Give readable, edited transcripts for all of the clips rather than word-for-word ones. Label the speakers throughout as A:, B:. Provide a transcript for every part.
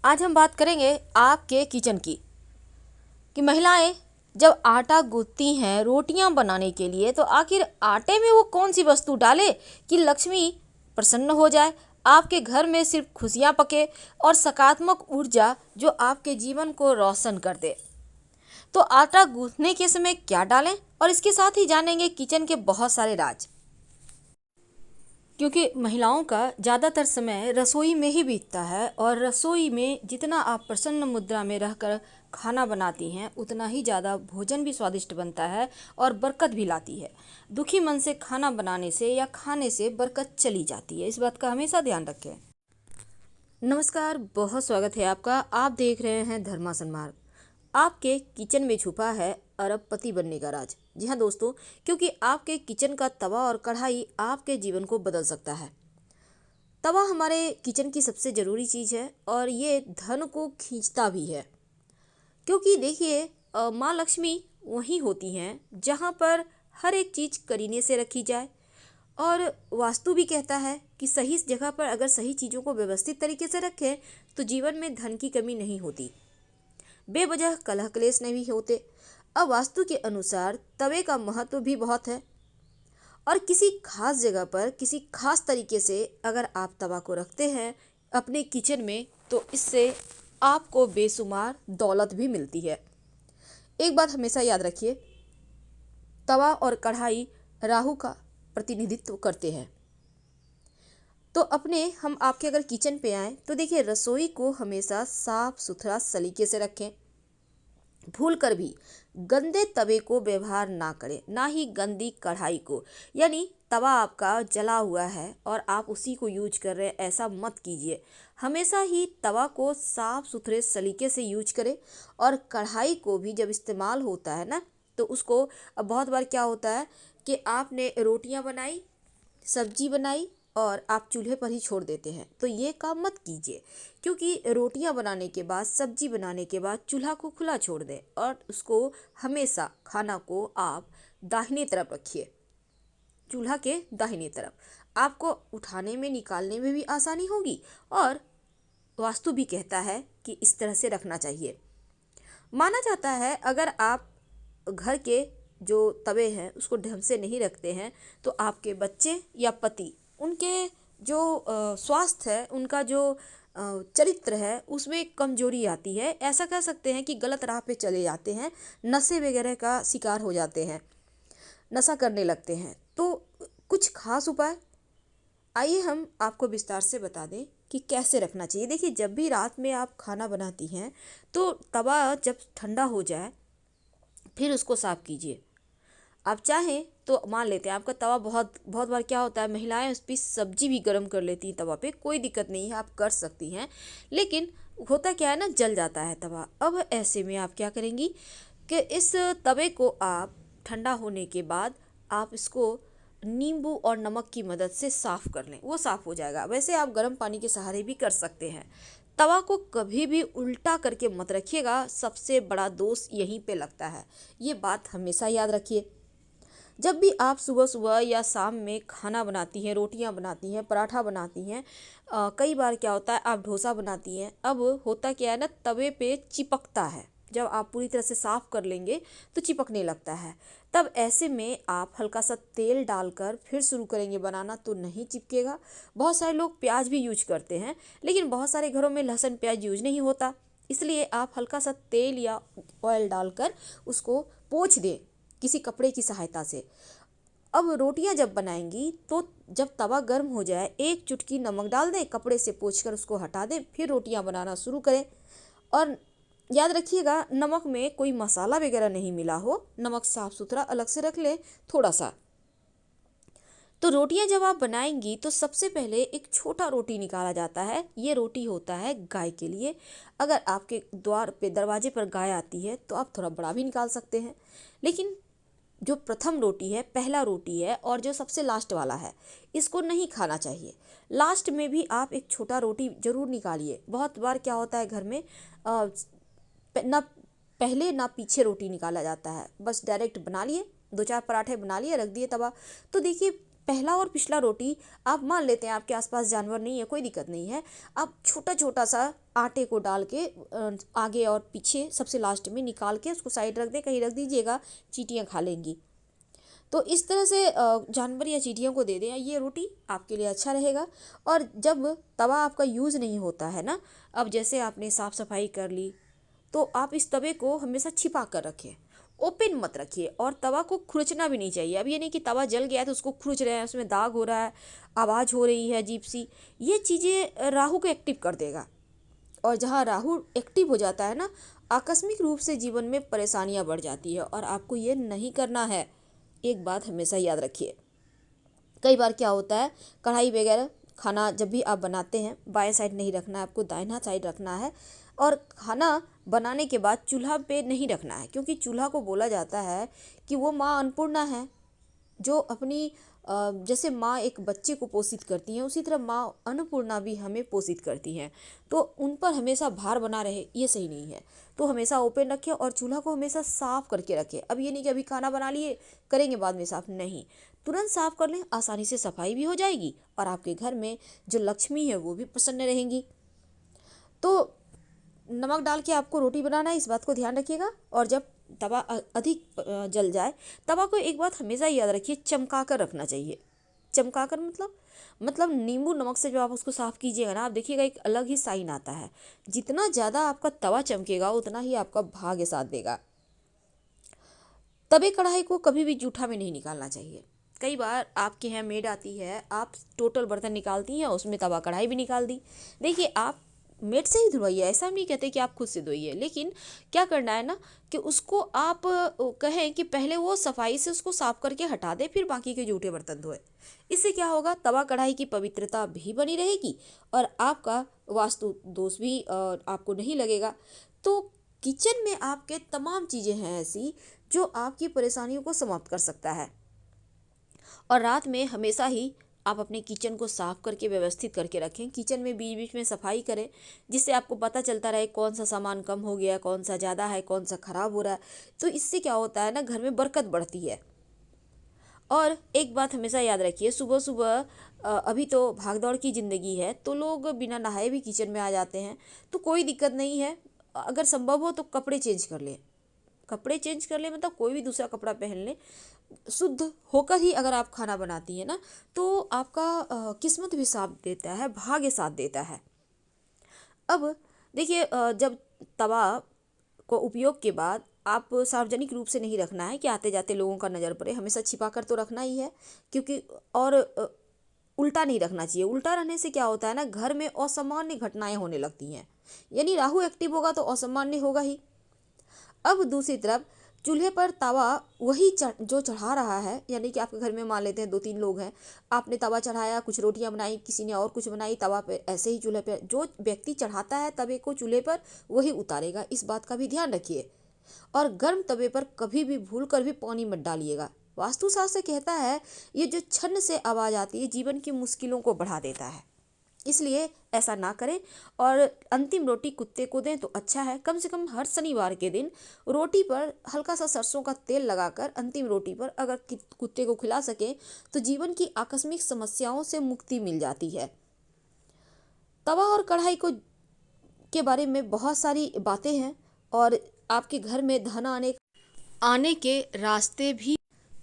A: आज हम बात करेंगे आपके किचन की कि महिलाएं जब आटा गूंथती हैं रोटियां बनाने के लिए तो आखिर आटे में वो कौन सी वस्तु डाले कि लक्ष्मी प्रसन्न हो जाए, आपके घर में सिर्फ खुशियां पके और सकारात्मक ऊर्जा जो आपके जीवन को रोशन कर दे। तो आटा गूंथने के समय क्या डालें और इसके साथ ही जानेंगे किचन के बहुत सारे राज। क्योंकि महिलाओं का ज़्यादातर समय रसोई में ही बीतता है और रसोई में जितना आप प्रसन्न मुद्रा में रहकर खाना बनाती हैं उतना ही ज़्यादा भोजन भी स्वादिष्ट बनता है और बरकत भी लाती है। दुखी मन से खाना बनाने से या खाने से बरकत चली जाती है, इस बात का हमेशा ध्यान रखें। नमस्कार, बहुत स्वागत है आपका। आप देख रहे हैं धर्मासन मार्ग। आपके किचन में छुपा है अरबपति बनने का राज। जी हाँ दोस्तों, क्योंकि आपके किचन का तवा और कढ़ाई आपके जीवन को बदल सकता है। तवा हमारे किचन की सबसे ज़रूरी चीज़ है और ये धन को खींचता भी है। क्योंकि देखिए, माँ लक्ष्मी वहीं होती हैं जहाँ पर हर एक चीज़ करीने से रखी जाए। और वास्तु भी कहता है कि सही जगह पर अगर सही चीज़ों को व्यवस्थित तरीके से रखें तो जीवन में धन की कमी नहीं होती, बेवजह कलह क्लेश नहीं होते। अब वास्तु के अनुसार तवे का महत्व भी बहुत है और किसी खास जगह पर किसी खास तरीके से अगर आप तवा को रखते हैं अपने किचन में तो इससे आपको बेशुमार दौलत भी मिलती है। एक बात हमेशा याद रखिए, तवा और कढ़ाई राहु का प्रतिनिधित्व करते हैं। तो हम आपके अगर किचन पे आए तो देखिए, रसोई को हमेशा साफ सुथरा सलीके से रखें। भूल कर भी गंदे तवे को व्यवहार ना करें, ना ही गंदी कढ़ाई को। यानी तवा आपका जला हुआ है और आप उसी को यूज कर रहे हैं, ऐसा मत कीजिए। हमेशा ही तवा को साफ सुथरे सलीके से यूज करें। और कढ़ाई को भी जब इस्तेमाल होता है ना तो उसको, अब बहुत बार क्या होता है कि आपने रोटियां बनाई, सब्जी बनाई और आप चूल्हे पर ही छोड़ देते हैं, तो ये काम मत कीजिए। क्योंकि रोटियां बनाने के बाद, सब्जी बनाने के बाद चूल्हा को खुला छोड़ दें और उसको हमेशा खाना को आप दाहिने तरफ रखिए। चूल्हा के दाहिने तरफ आपको उठाने में निकालने में भी आसानी होगी और वास्तु भी कहता है कि इस तरह से रखना चाहिए। माना जाता है अगर आप घर के जो तवे हैं उसको ढंग से नहीं रखते हैं तो आपके बच्चे या पति, उनके जो स्वास्थ्य है, उनका जो चरित्र है उसमें कमजोरी आती है। ऐसा कह सकते हैं कि गलत राह पे चले जाते हैं, नशे वगैरह का शिकार हो जाते हैं, नशा करने लगते हैं। तो कुछ खास उपाय आइए हम आपको विस्तार से बता दें कि कैसे रखना चाहिए। देखिए, जब भी रात में आप खाना बनाती हैं तो तवा जब ठंडा हो जाए फिर उसको साफ कीजिए। आप चाहें तो मान लेते हैं आपका तवा, बहुत बहुत बार क्या होता है महिलाएं उस पर सब्जी भी गर्म कर लेती हैं तवा पे, कोई दिक्कत नहीं है, आप कर सकती हैं। लेकिन होता क्या है ना, जल जाता है तवा। अब ऐसे में आप क्या करेंगी कि इस तवे को आप ठंडा होने के बाद आप इसको नींबू और नमक की मदद से साफ़ कर लें, वो साफ़ हो जाएगा। वैसे आप गर्म पानी के सहारे भी कर सकते हैं। तवा को कभी भी उल्टा करके मत रखिएगा, सबसे बड़ा दोष यहीं पे लगता है, ये बात हमेशा याद रखिए। जब भी आप सुबह सुबह या शाम में खाना बनाती हैं, रोटियां बनाती हैं, पराठा बनाती हैं, कई बार क्या होता है आप डोसा बनाती हैं, अब होता क्या है ना, तवे पे चिपकता है। जब आप पूरी तरह से साफ़ कर लेंगे तो चिपकने लगता है। तब ऐसे में आप हल्का सा तेल डालकर फिर शुरू करेंगे बनाना तो नहीं चिपकेगा। बहुत सारे लोग प्याज भी यूज करते हैं, लेकिन बहुत सारे घरों में लहसुन प्याज यूज नहीं होता, इसलिए आप हल्का सा तेल या ऑयल डालकर उसको पोंछ दें किसी कपड़े की सहायता से। अब रोटियां जब बनाएंगी तो जब तवा गर्म हो जाए एक चुटकी नमक डाल दें, कपड़े से पोंछकर उसको हटा दें, फिर रोटियां बनाना शुरू करें। और याद रखिएगा, नमक में कोई मसाला वगैरह नहीं मिला हो, नमक साफ सुथरा अलग से रख लें थोड़ा सा। तो रोटियां जब आप बनाएंगी तो सबसे पहले एक छोटा रोटी निकाला जाता है, ये रोटी होता है गाय के लिए। अगर आपके द्वार पे, दरवाजे पर गाय आती है तो आप थोड़ा बड़ा भी निकाल सकते हैं। लेकिन जो प्रथम रोटी है, पहला रोटी है और जो सबसे लास्ट वाला है, इसको नहीं खाना चाहिए। लास्ट में भी आप एक छोटा रोटी ज़रूर निकालिए। बहुत बार क्या होता है घर में ना पहले ना पीछे रोटी निकाला जाता है, बस डायरेक्ट बना लिए, दो चार पराठे बना लिए, रख दिए तवा। तो देखिए, पहला और पिछला रोटी आप मान लेते हैं, आपके आसपास जानवर नहीं है, कोई दिक्कत नहीं है, आप छोटा छोटा सा आटे को डाल के आगे और पीछे सबसे लास्ट में निकाल के उसको साइड रख दें, कहीं रख दीजिएगा, चींटियाँ खा लेंगी। तो इस तरह से जानवर या चींटियों को दे दें, ये रोटी आपके लिए अच्छा रहेगा। और जब तवा आपका यूज़ नहीं होता है ना, अब जैसे आपने साफ़ सफाई कर ली, तो आप इस तवे को हमेशा छिपा कर रखें, ओपन मत रखिए। और तवा को खुरचना भी नहीं चाहिए। अब ये नहीं कि तवा जल गया है तो उसको खुरच रहे हैं, उसमें दाग हो रहा है, आवाज़ हो रही है अजीब सी, ये चीज़ें राहु को एक्टिव कर देगा। और जहाँ राहु एक्टिव हो जाता है ना, आकस्मिक रूप से जीवन में परेशानियाँ बढ़ जाती है, और आपको ये नहीं करना है। एक बात हमेशा याद रखिए, कई बार क्या होता है, कढ़ाई वगैरह खाना जब भी आप बनाते हैं, बाएं साइड नहीं रखना है, आपको दाहिना साइड रखना है। और खाना बनाने के बाद चूल्हा पे नहीं रखना है, क्योंकि चूल्हा को बोला जाता है कि वो माँ अन्नपूर्णा है, जो अपनी जैसे माँ एक बच्चे को पोषित करती हैं, उसी तरह माँ अन्नपूर्णा भी हमें पोषित करती हैं। तो उन पर हमेशा भार बना रहे, ये सही नहीं है। तो हमेशा ओपन रखें और चूल्हा को हमेशा साफ़ करके रखें। अब ये नहीं कि अभी खाना बना लिए, करेंगे बाद में साफ़, नहीं, तुरंत साफ़ कर लें, आसानी से सफाई भी हो जाएगी और आपके घर में जो लक्ष्मी है वो भी प्रसन्न रहेंगी। तो नमक डाल के आपको रोटी बनाना है, इस बात को ध्यान रखिएगा। और जब तवा अधिक जल जाए, तवा को एक बात हमेशा याद रखिए, चमका कर रखना चाहिए। चमका कर मतलब नींबू नमक से जब आप उसको साफ़ कीजिएगा ना, आप देखिएगा एक अलग ही साइन आता है। जितना ज़्यादा आपका तवा चमकेगा उतना ही आपका भाग्य साथ देगा। तवे कढ़ाई को कभी भी जूठा में नहीं निकालना चाहिए। कई बार आपके यहाँ मेड आती है, आप टोटल बर्तन निकालती हैं, उसमें तवा कढ़ाई भी निकाल दी। देखिए, आप मेड से ही धुलवाइए, ऐसा हम नहीं कहते कि आप खुद से धोइए, लेकिन क्या करना है ना कि उसको आप कहें कि पहले वो सफाई से उसको साफ करके हटा दे, फिर बाकी के जूठे बर्तन धोए। इससे क्या होगा, तवा कढ़ाई की पवित्रता भी बनी रहेगी और आपका वास्तु दोष भी आपको नहीं लगेगा। तो किचन में आपके तमाम चीज़ें हैं ऐसी जो आपकी परेशानियों को समाप्त कर सकता है। और रात में हमेशा ही आप अपने किचन को साफ़ करके व्यवस्थित करके रखें। किचन में बीच बीच में सफाई करें, जिससे आपको पता चलता रहे कौन सा सामान कम हो गया, कौन सा ज़्यादा है, कौन सा ख़राब हो रहा है। तो इससे क्या होता है ना, घर में बरकत बढ़ती है। और एक बात हमेशा याद रखिए, सुबह सुबह अभी तो भागदौड़ की ज़िंदगी है, तो लोग बिना नहाए भी किचन में आ जाते हैं। तो कोई दिक्कत नहीं है, अगर संभव हो तो कपड़े चेंज कर लें। कपड़े चेंज कर ले मतलब कोई भी दूसरा कपड़ा पहन ले, शुद्ध होकर ही अगर आप खाना बनाती हैं ना, तो आपका किस्मत भी साथ देता है, भाग्य साथ देता है। अब देखिए, जब तवा को उपयोग के बाद आप सार्वजनिक रूप से नहीं रखना है कि आते जाते लोगों का नज़र पड़े, हमेशा छिपा कर तो रखना ही है। क्योंकि और उल्टा नहीं रखना चाहिए। उल्टा रहने से क्या होता है ना, घर में असामान्य घटनाएं होने लगती हैं, यानी राहु एक्टिव होगा तो असामान्य होगा ही। अब दूसरी तरफ चूल्हे पर तवा वही जो चढ़ा रहा है, यानी कि आपके घर में मान लेते हैं 2-3 लोग हैं, आपने तवा चढ़ाया, कुछ रोटियां बनाई, किसी ने और कुछ बनाई, तवा पे ऐसे ही चूल्हे पे जो व्यक्ति चढ़ाता है तवे को चूल्हे पर वही उतारेगा, इस बात का भी ध्यान रखिए। और गर्म तवे पर कभी भी भूल कर भी पानी मत डालिएगा। वास्तुशास्त्र कहता है ये जो छन्न से आवाज़ आती है जीवन की मुश्किलों को बढ़ा देता है, इसलिए ऐसा ना करें। और अंतिम रोटी कुत्ते को दें तो अच्छा है। कम से कम हर शनिवार के दिन रोटी पर हल्का सा सरसों का तेल लगाकर अंतिम रोटी पर अगर कुत्ते को खिला सकें तो जीवन की आकस्मिक समस्याओं से मुक्ति मिल जाती है। तवा और कढ़ाई को के बारे में बहुत सारी बातें हैं और आपके घर में धन आने के रास्ते भी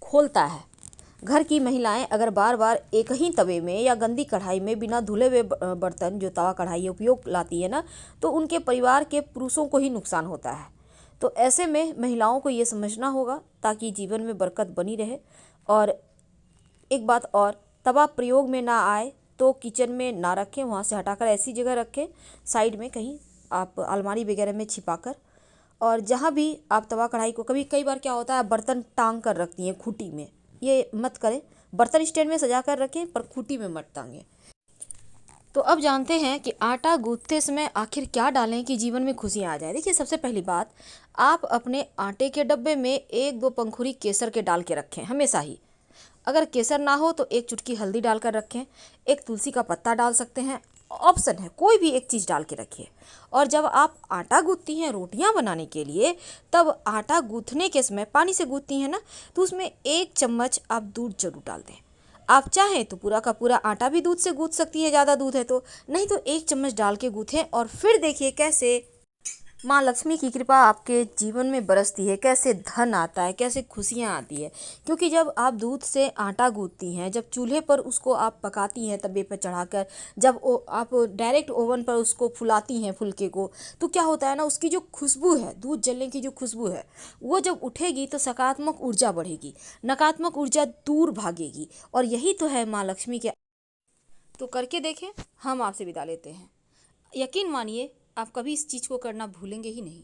A: खोलता है। घर की महिलाएं अगर बार बार एक ही तवे में या गंदी कढ़ाई में बिना धुले हुए बर्तन जो तवा कढ़ाई उपयोग लाती है ना, तो उनके परिवार के पुरुषों को ही नुकसान होता है। तो ऐसे में महिलाओं को ये समझना होगा ताकि जीवन में बरकत बनी रहे। और एक बात और, तवा प्रयोग में ना आए तो किचन में ना रखें, वहाँ से हटाकर ऐसी जगह रखें साइड में, कहीं आप अलमारी वगैरह में छिपाकर। और जहाँ भी आप तवा कढ़ाई को, कई बार क्या होता है, बर्तन टांग कर रखती हैं खूंटी में, ये मत करें। बर्तन स्टैंड में सजा कर रखें पर खूंटी में मत टांगें। तो अब जानते हैं कि आटा गूंथते समय आखिर क्या डालें कि जीवन में खुशियाँ आ जाए। देखिए, सबसे पहली बात, आप अपने आटे के डब्बे में 1-2 पंखुड़ी केसर के डाल के रखें हमेशा ही। अगर केसर ना हो तो 1 चुटकी हल्दी डालकर रखें, 1 तुलसी का पत्ता डाल सकते हैं, ऑप्शन है, कोई भी एक चीज़ डाल के रखिए। और जब आप आटा गूंथती हैं रोटियां बनाने के लिए, तब आटा गूंथने के समय पानी से गूंथती हैं ना, तो उसमें 1 चम्मच आप दूध जरूर डाल दें। आप चाहें तो पूरा का पूरा आटा भी दूध से गूँथ सकती हैं, ज़्यादा दूध है तो, नहीं तो 1 चम्मच डाल के गूँथें और फिर देखिए कैसे माँ लक्ष्मी की कृपा आपके जीवन में बरसती है, कैसे धन आता है, कैसे खुशियाँ आती है। क्योंकि जब आप दूध से आटा गूँथती हैं, जब चूल्हे पर उसको आप पकाती हैं तवे पर चढ़ाकर, जब आप डायरेक्ट ओवन पर उसको फुलाती हैं फुलके को, तो क्या होता है ना, उसकी जो खुशबू है, दूध जलने की जो खुशबू है, वो जब उठेगी तो सकारात्मक ऊर्जा बढ़ेगी, नकारात्मक ऊर्जा दूर भागेगी। और यही तो है माँ लक्ष्मी के। तो करके देखें। हम आपसे विदा लेते हैं। यकीन मानिए, आप कभी इस चीज़ को करना भूलेंगे ही नहीं।